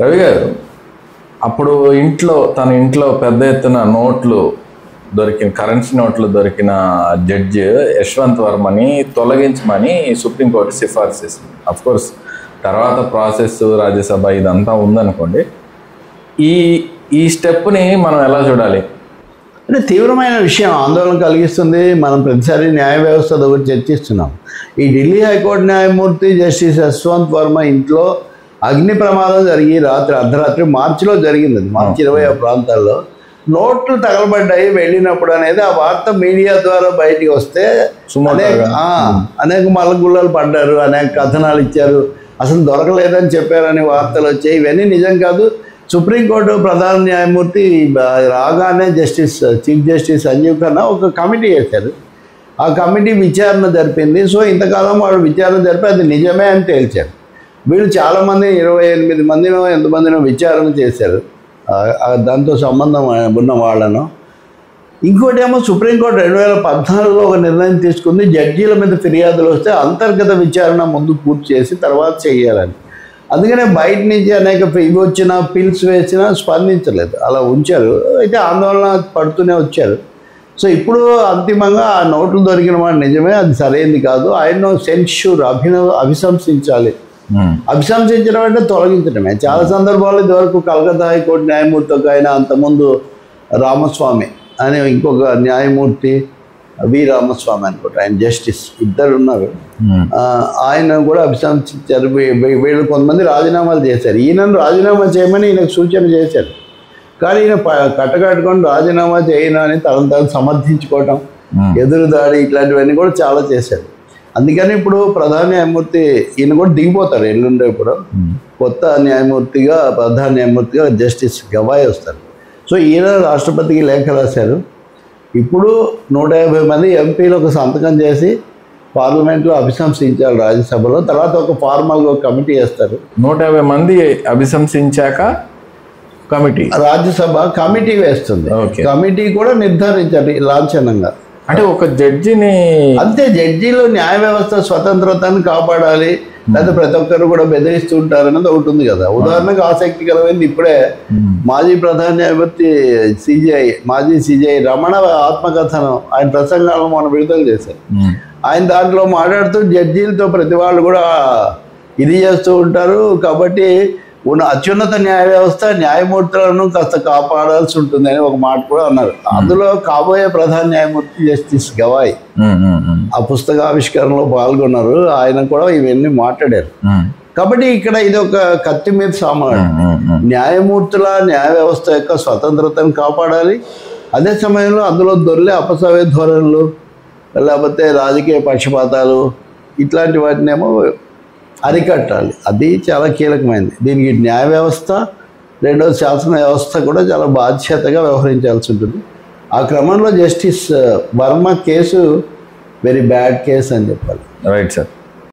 రవి గారు, అప్పుడు తన ఇంట్లో పెద్ద ఎత్తున నోట్లు దొరికిన, కరెన్సీ నోట్లు దొరికిన జడ్జి యశ్వంత్ వర్మని తొలగించమని సుప్రీంకోర్టు సిఫార్సు చేసింది. అఫ్కోర్స్ తర్వాత ప్రాసెస్, రాజ్యసభ ఇదంతా ఉందనుకోండి. ఈ స్టెప్ని మనం ఎలా చూడాలి? అంటే తీవ్రమైన విషయం, ఆందోళన కలిగిస్తుంది. మనం ప్రతిసారి న్యాయ వ్యవస్థ గురించి చర్చిస్తున్నాం. ఈ ఢిల్లీ హైకోర్టు న్యాయమూర్తి జస్టిస్ యశ్వంత్ వర్మ ఇంట్లో అగ్ని ప్రమాదం జరిగి అర్ధరాత్రి మార్చిలో జరిగింది. మార్చి 20 ప్రాంతాల్లో నోట్లు తగలబడ్డాయి వెళ్ళినప్పుడు అనేది ఆ వార్త మీడియా ద్వారా బయటికి వస్తే అనేక మల్లగుల్లలు పడ్డారు, అనేక కథనాలు ఇచ్చారు, అసలు దొరకలేదని చెప్పారని వార్తలు వచ్చాయి. ఇవన్నీ నిజం కాదు. సుప్రీంకోర్టు ప్రధాన న్యాయమూర్తి రాగానే చీఫ్ జస్టిస్ సంజీవ్ ఖన్నా ఒక కమిటీ వేశారు. ఆ కమిటీ విచారణ జరిపింది. సో ఇంతకాలం వాళ్ళు విచారణ జరిపి అది నిజమే అని తేల్చారు. వీళ్ళు చాలామంది 28 మందినో ఎంతమందినో విచారణ చేశారు దాంతో సంబంధం ఉన్న వాళ్ళను. ఇంకోటి ఏమో సుప్రీంకోర్టు 2014లో ఒక నిర్ణయం తీసుకుంది, జడ్జీల మీద ఫిర్యాదులు వస్తే అంతర్గత విచారణ ముందు పూర్తి చేసి తర్వాత చేయాలని. అందుకనే బయట నుంచి అనేక ఇవి వచ్చినా, పిల్స్ వేసినా స్పందించలేదు, అలా ఉంచారు. అయితే ఆందోళన పడుతూనే వచ్చారు. సో ఇప్పుడు అంతిమంగా ఆ నోట్లు దొరికిన వాడు నిజమే, అది సరైనది కాదు, ఆయన సెన్ష్యూర్ అభిశంసించాలి. అభిశంసించడం అంటే తొలగించడమే. చాలా సందర్భాల్లో ఇదివరకు కలకత్తా హైకోర్టు న్యాయమూర్తి ఒక ఆయన, అంతకుముందు రామస్వామి అనే ఇంకొక న్యాయమూర్తి, వి రామస్వామి అనుకుంటా, ఆయన జస్టిస్, ఇద్దరు ఉన్నారు. ఆయన కూడా అభిశంసించారు. వీళ్ళు కొంతమంది రాజీనామాలు చేశారు. ఈయనను రాజీనామా చేయమని ఈయనకు సూచన చేశారు. కానీ ఈయన కట్టకట్టుకొని రాజీనామా చేయను అని తను సమర్థించుకోవటం, ఎదురుదాడి, ఇట్లాంటివన్నీ కూడా చాలా చేశారు. అందుకని ఇప్పుడు ప్రధాన న్యాయమూర్తి ఈయన కూడా దిగిపోతారు ఎల్లుండే. ఇప్పుడు కొత్త న్యాయమూర్తిగా, ప్రధాన న్యాయమూర్తిగా జస్టిస్ గవాయ్ వస్తారు. సో ఈయన రాష్ట్రపతికి లేఖ రాశారు. ఇప్పుడు 150 మంది ఎంపీలు ఒక సంతకం చేసి పార్లమెంట్లో అభిశంసించారు రాజ్యసభలో. తర్వాత ఒక ఫార్మల్గా ఒక కమిటీ వేస్తారు. 150 మంది అభిశంసించాక కమిటీ, రాజ్యసభ కమిటీ వేస్తుంది. కమిటీ కూడా నిర్ధారించారు లాంఛనంగా. అంటే ఒక జడ్జిని అంతే, జడ్జీలు న్యాయ వ్యవస్థ స్వతంత్రతను కాపాడాలి, లేదా ప్రతి ఒక్కరు కూడా బెదిరిస్తూ ఉంటారు అన్నది ఒకటి ఉంది కదా. ఉదాహరణకు ఆసక్తికరమైంది, ఇప్పుడే మాజీ ప్రధాన న్యాయమూర్తి మాజీ సిజేఐ రమణ ఆత్మకథనం ఆయన ప్రసంగాలను మనం విడుదల చేశారు. ఆయన దాంట్లో మాట్లాడుతూ జడ్జీలతో ప్రతి వాళ్ళు కూడా ఇది చేస్తూ ఉంటారు, కాబట్టి ఉన్న అత్యున్నత న్యాయ వ్యవస్థ న్యాయమూర్తులను కాస్త కాపాడాల్సి ఉంటుంది అని ఒక మాట కూడా అన్నారు. అందులో కాబోయే ప్రధాన న్యాయమూర్తి జస్టిస్ గవాయ్ ఆ పుస్తక ఆవిష్కరణలో పాల్గొన్నారు. ఆయన కూడా ఇవన్నీ మాట్లాడారు. కాబట్టి ఇక్కడ ఇది ఒక కత్తి మీద సామాడు. న్యాయమూర్తుల న్యాయ వ్యవస్థ యొక్క స్వతంత్రతను కాపాడాలి, అదే సమయంలో అందులో దొర్లే అపసవ్య ధోరణులు, లేకపోతే రాజకీయ పక్షపాతాలు, ఇట్లాంటి వాటినేమో అరికట్టాలి. అది చాలా కీలకమైనది. దీనికి న్యాయ వ్యవస్థ, రెండోది శాసన వ్యవస్థ కూడా చాలా బాధ్యతగా వ్యవహరించాల్సి ఉంటుంది. ఆ క్రమంలో justice Varma case very bad case అని చెప్పాలి. Right sir.